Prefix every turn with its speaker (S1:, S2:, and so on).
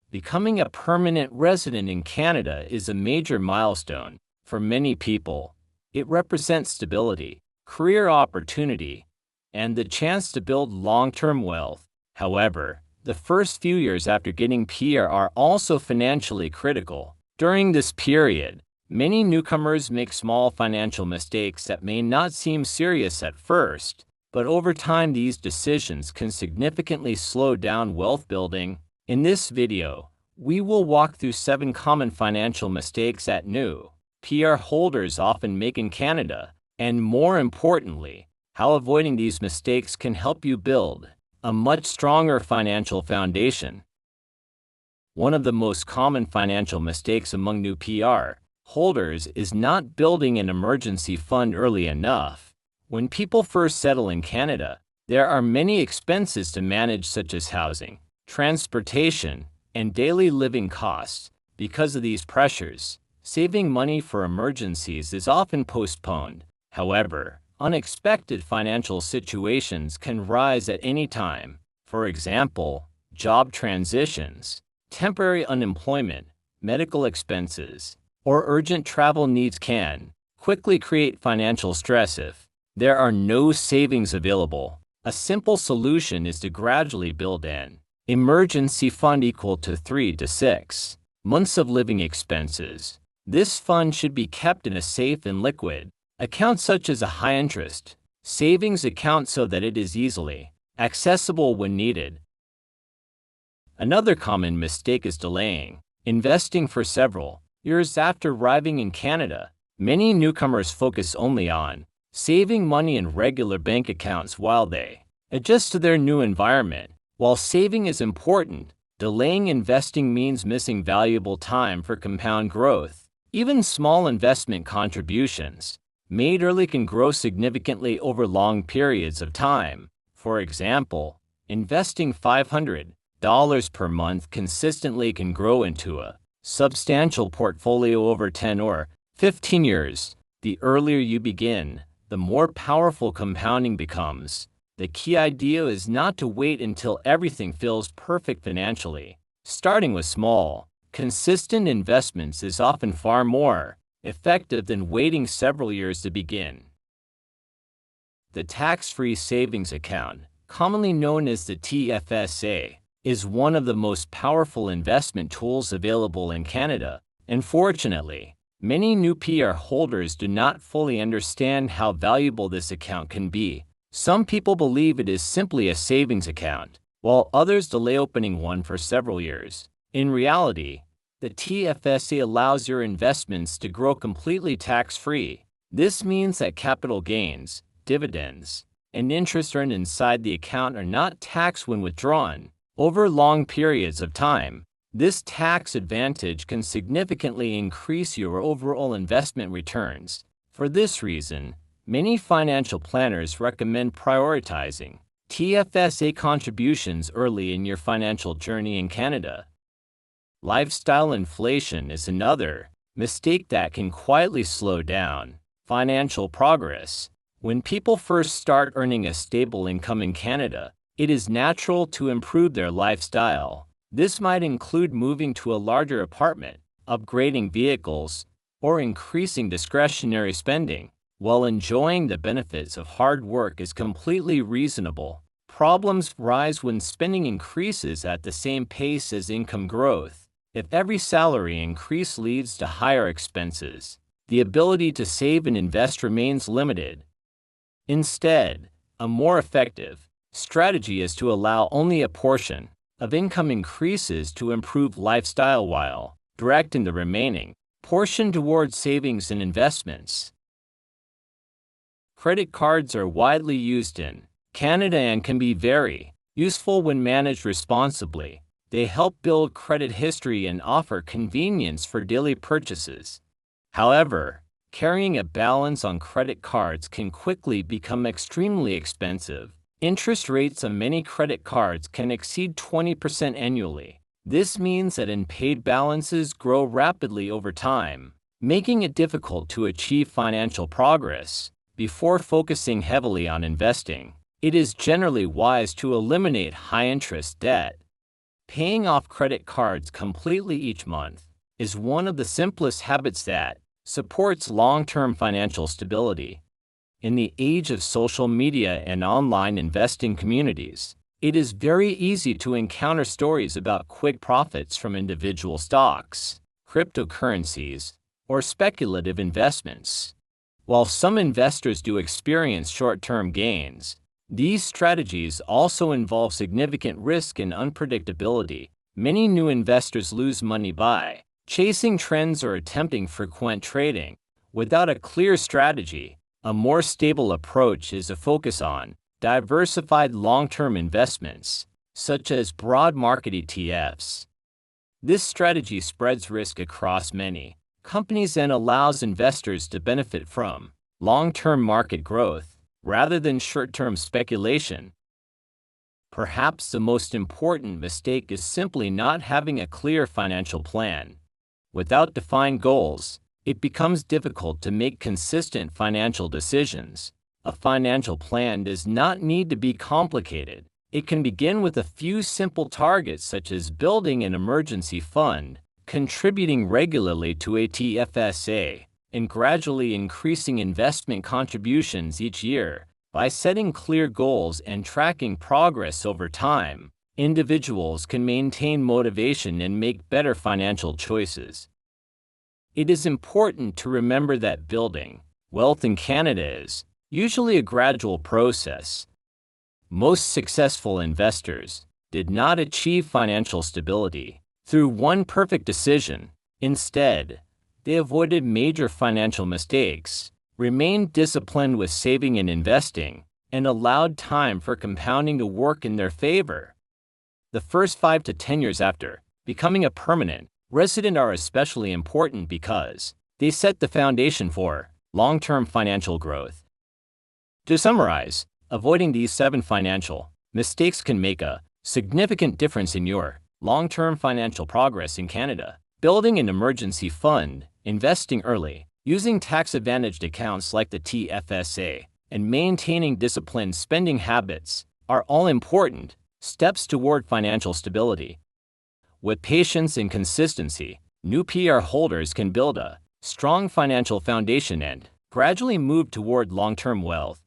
S1: Becoming a permanent resident in Canada is a major milestone. For many people, it represents stability, career opportunity, and the chance to build long-term wealth. However, the first few years after getting PR are also financially critical. During this period, many newcomers make small financial mistakes that may not seem serious at first, but over time these decisions can significantly slow down wealth building. In this video, we will walk through 7 common financial mistakes that new PR holders often make in Canada, and more importantly, how avoiding these mistakes can help you build a much stronger financial foundation. One of the most common financial mistakes among new PR holders is not building an emergency fund early enough. When people first settle in Canada, there are many expenses to manage such as housing, transportation, and daily living costs. Because of these pressures, saving money for emergencies is often postponed. However, unexpected financial situations can rise at any time. For example, job transitions, temporary unemployment, medical expenses, or urgent travel needs can quickly create financial stress if there are no savings available. A simple solution is to gradually build an emergency fund equal to 3 to 6 months of living expenses. This fund should be kept in a safe and liquid account such as a high-interest savings account so that it is easily accessible when needed. Another common mistake is delaying investing for several years after arriving in Canada. Many newcomers focus only on saving money in regular bank accounts while they adjust to their new environment. While saving is important, delaying investing means missing valuable time for compound growth. Even small investment contributions made early can grow significantly over long periods of time. For example, investing $500 per month consistently can grow into a substantial portfolio over 10 or 15 years. The earlier you begin, the more powerful compounding becomes. The key idea is not to wait until everything feels perfect financially. Starting with small, consistent investments is often far more effective than waiting several years to begin. The tax-free savings account, commonly known as the TFSA, is one of the most powerful investment tools available in Canada. Unfortunately, many new PR holders do not fully understand how valuable this account can be. Some people believe it is simply a savings account, while others delay opening one for several years. In reality, the TFSA allows your investments to grow completely tax-free. This means that capital gains, dividends, and interest earned inside the account are not taxed when withdrawn. Over long periods of time, this tax advantage can significantly increase your overall investment returns. For this reason, many financial planners recommend prioritizing TFSA contributions early in your financial journey in Canada. Lifestyle inflation is another mistake that can quietly slow down financial progress. When people first start earning a stable income in Canada, it is natural to improve their lifestyle. This might include moving to a larger apartment, upgrading vehicles, or increasing discretionary spending. While enjoying the benefits of hard work is completely reasonable, problems rise when spending increases at the same pace as income growth. If every salary increase leads to higher expenses, the ability to save and invest remains limited. Instead, a more effective strategy is to allow only a portion of income increases to improve lifestyle while directing the remaining portion towards savings and investments. Credit cards are widely used in Canada and can be very useful when managed responsibly. They help build credit history and offer convenience for daily purchases. However, carrying a balance on credit cards can quickly become extremely expensive. Interest rates on many credit cards can exceed 20% annually. This means that unpaid balances grow rapidly over time, making it difficult to achieve financial progress. Before focusing heavily on investing, it is generally wise to eliminate high-interest debt. Paying off credit cards completely each month is one of the simplest habits that supports long-term financial stability. In the age of social media and online investing communities, it is very easy to encounter stories about quick profits from individual stocks, cryptocurrencies, or speculative investments. While some investors do experience short-term gains, these strategies also involve significant risk and unpredictability. Many new investors lose money by chasing trends or attempting frequent trading without a clear strategy. A more stable approach is a focus on diversified long-term investments, such as broad market ETFs. This strategy spreads risk across many companies and allows investors to benefit from long-term market growth rather than short-term speculation. Perhaps the most important mistake is simply not having a clear financial plan. Without defined goals, it becomes difficult to make consistent financial decisions. A financial plan does not need to be complicated. It can begin with a few simple targets such as building an emergency fund, contributing regularly to a TFSA, and gradually increasing investment contributions each year. By setting clear goals and tracking progress over time, individuals can maintain motivation and make better financial choices. It is important to remember that building wealth in Canada is usually a gradual process. Most successful investors did not achieve financial stability through one perfect decision. Instead, they avoided major financial mistakes, remained disciplined with saving and investing, and allowed time for compounding to work in their favor. The first 5 to 10 years after becoming a permanent resident are especially important because they set the foundation for long-term financial growth. To summarize, avoiding these 7 financial mistakes can make a significant difference in your long-term financial progress in Canada. Building an emergency fund, investing early, using tax-advantaged accounts like the TFSA, and maintaining disciplined spending habits are all important steps toward financial stability. With patience and consistency, new PR holders can build a strong financial foundation and gradually move toward long-term wealth.